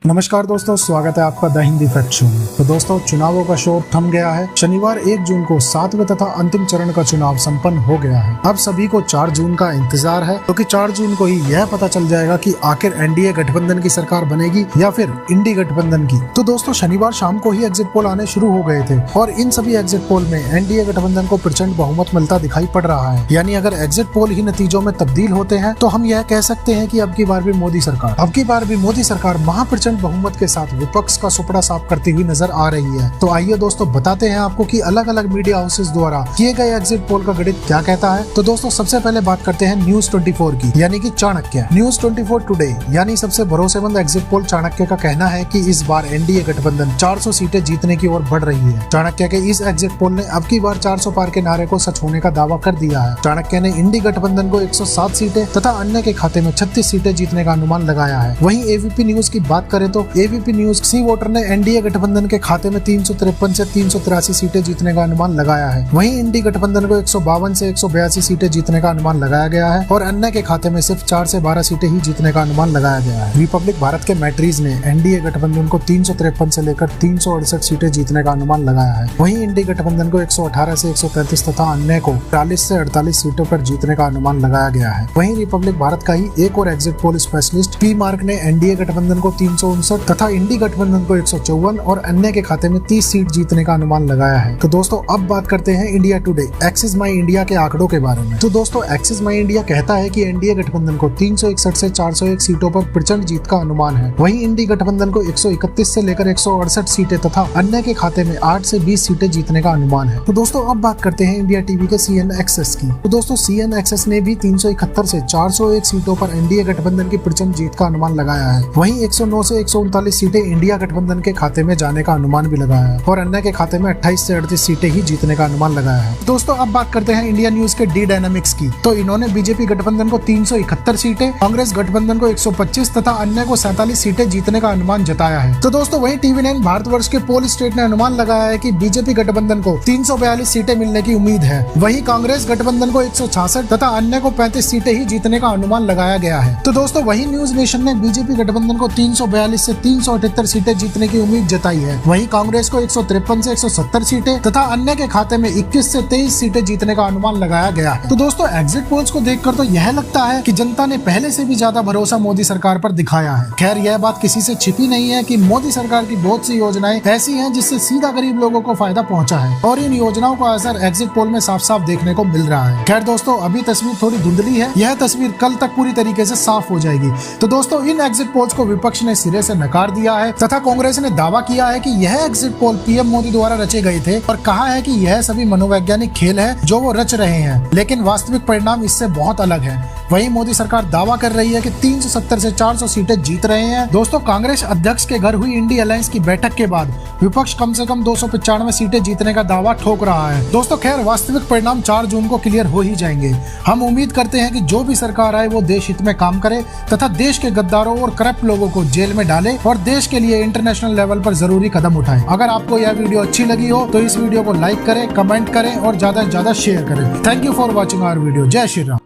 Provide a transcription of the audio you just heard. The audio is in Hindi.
नमस्कार दोस्तों, स्वागत है आपका द हिंदी फैक्ट शो में। तो दोस्तों, चुनावों का शोर थम गया है। शनिवार 1 जून को 7वें तथा अंतिम चरण का चुनाव संपन्न हो गया है। अब सभी को 4 जून का इंतजार है, क्योंकि 4 जून को ही यह पता चल जाएगा कि आखिर एनडीए गठबंधन की सरकार बनेगी या फिर इंडी गठबंधन की। तो दोस्तों, शनिवार शाम को ही एग्जिट पोल आने शुरू हो गए थे और इन सभी एग्जिट पोल में एनडीए गठबंधन को प्रचंड बहुमत मिलता दिखाई पड़ रहा है। यानी अगर एग्जिट पोल ही नतीजों में तब्दील होते हैं तो हम यह कह सकते हैं कि अब की बार भी मोदी सरकार महाप्रचंड बहुमत के साथ विपक्ष का सुपड़ा साफ करती हुई नजर आ रही है। तो आइए दोस्तों, बताते हैं आपको कि अलग अलग मीडिया हाउसेस द्वारा किए गए एग्जिट पोल का गणित क्या कहता है। तो दोस्तों, सबसे पहले बात करते हैं न्यूज 24 की, यानी कि चाणक्य। न्यूज 24 टुडे यानी सबसे भरोसेमंद एग्जिट पोल चाणक्य का कहना है कि इस बार एनडीए गठबंधन 400 सीटें जीतने की ओर बढ़ रही है। चाणक्य के इस एग्जिट पोल ने अब की बार 400 पार के नारे को सच होने का दावा कर दिया है। चाणक्य ने इंडी गठबंधन को 107 सीटें तथा अन्य के खाते में 36 सीटें जीतने का अनुमान लगाया है। वहीं एबीपी न्यूज की बात करें तो एबीपी न्यूज सी वोटर ने एनडीए गठबंधन के खाते में 353 से 383 सीटें जीतने का अनुमान लगाया है। वहीं इंडी गठबंधन को 152 से 182 सीटें जीतने का अनुमान लगाया गया है और अन्य के खाते में सिर्फ 4 से 12 सीटें ही जीतने का अनुमान लगाया गया है। रिपब्लिक भारत के मैट्रीज ने एनडीए गठबंधन को 353 से लेकर 368 सीटें जीतने का अनुमान लगाया है। वहीं इंडी गठबंधन को 118 से 133 तथा अन्य को 40 से 48 सीटों पर जीतने का अनुमान लगाया गया है। वहीं रिपब्लिक भारत का ही एक और exit poll specialist P mark ने एनडीए गठबंधन को 359 तथा इंडी गठबंधन को 154 और अन्य के खाते में 30 सीट जीतने का अनुमान लगाया है। तो दोस्तों, अब बात करते हैं इंडिया टुडे एक्सिस माई इंडिया के आंकड़ों के बारे में। तो दोस्तों, एक्सिस माई इंडिया कहता है कि एनडीए गठबंधन को 361 से 401 सीटों पर प्रचंड जीत का अनुमान है। वहीं इंडी गठबंधन को 131 से लेकर 168 सीटें तथा अन्य के खाते में 8 से 20 सीटें जीतने का अनुमान है। तो दोस्तों, अब बात करते हैं इंडिया टीवी के सीएन एक्सेस की। तो दोस्तों, सीएन एक्सेस ने भी 371 से 401 सीटों पर एनडीए गठबंधन की प्रचंड जीत का अनुमान लगाया है। वहीं 109 से 139 सीटें इंडिया गठबंधन के खाते में जाने का अनुमान भी लगाया है और अन्य के खाते में 28 से 38 सीटें ही जीतने का अनुमान लगाया है। दोस्तों, अब बात करते हैं इंडिया न्यूज के डी डायनामिक्स की। तो इन्होंने बीजेपी गठबंधन को 371 सीटें, कांग्रेस गठबंधन को 125 तथा अन्य को 47 सीटें जीतने का अनुमान जताया है। तो दोस्तों, वहीं टीवी9 भारतवर्ष के पोल स्टेट ने अनुमान लगाया है कि बीजेपी गठबंधन को 342 सीटें मिलने की उम्मीद है। वहीं कांग्रेस गठबंधन को 166 तथा अन्य को 35 सीटें ही जीतने का अनुमान लगाया गया है। तो दोस्तों, वहीं न्यूज नेशन ने बीजेपी गठबंधन को 342 से 378 सीटें जीतने की उम्मीद जताई है। वहीं कांग्रेस को 153 से 170 सीटें तथा अन्य के खाते में 21 से 23 सीटें जीतने का अनुमान लगाया गया है। तो दोस्तों, एग्जिट पोल्स को देखकर तो यह लगता है कि जनता ने पहले से भी ज्यादा भरोसा मोदी सरकार पर दिखाया है। खैर, यह बात किसी से छिपी नहीं है कि मोदी सरकार की बहुत सी योजनाएं ऐसी हैं जिससे सीधा गरीब लोगों को फायदा पहुंचा है और इन योजनाओं का असर एग्जिट पोल में साफ साफ देखने को मिल रहा है। खैर दोस्तों, अभी तस्वीर थोड़ी धुंधली है, यह तस्वीर कल तक पूरी तरीके से साफ हो जाएगी। तो दोस्तों, इन एग्जिट पोल्स को विपक्ष ने सिरे से नकार दिया है तथा कांग्रेस ने दावा किया है कि यह एग्जिट पोल पीएम मोदी द्वारा रचे गए थे और कहा है कि यह सभी मनोवैज्ञानिक खेल है जो वो रच रहे हैं, लेकिन वास्तविक परिणाम इससे बहुत अलग है। वहीं मोदी सरकार दावा कर रही है कि 370 से 400 सीटें जीत रहे हैं। दोस्तों, कांग्रेस अध्यक्ष के घर हुई इंडी अलायंस की बैठक के बाद विपक्ष कम से कम 295 सीटें जीतने का दावा ठोक रहा है। दोस्तों, खैर, वास्तविक परिणाम 4 जून को क्लियर हो ही जाएंगे। हम उम्मीद करते हैं कि जो भी सरकार आए वो देश हित में काम करे तथा देश के गद्दारों और करप्ट लोगों को जेल में डाले और देश के लिए इंटरनेशनल लेवल पर जरूरी कदम उठाए। अगर आपको यह वीडियो अच्छी लगी हो तो इस वीडियो को लाइक करें, कमेंट करें और ज्यादा से ज्यादा शेयर करें। Thank you for watching our video. जय श्री राम।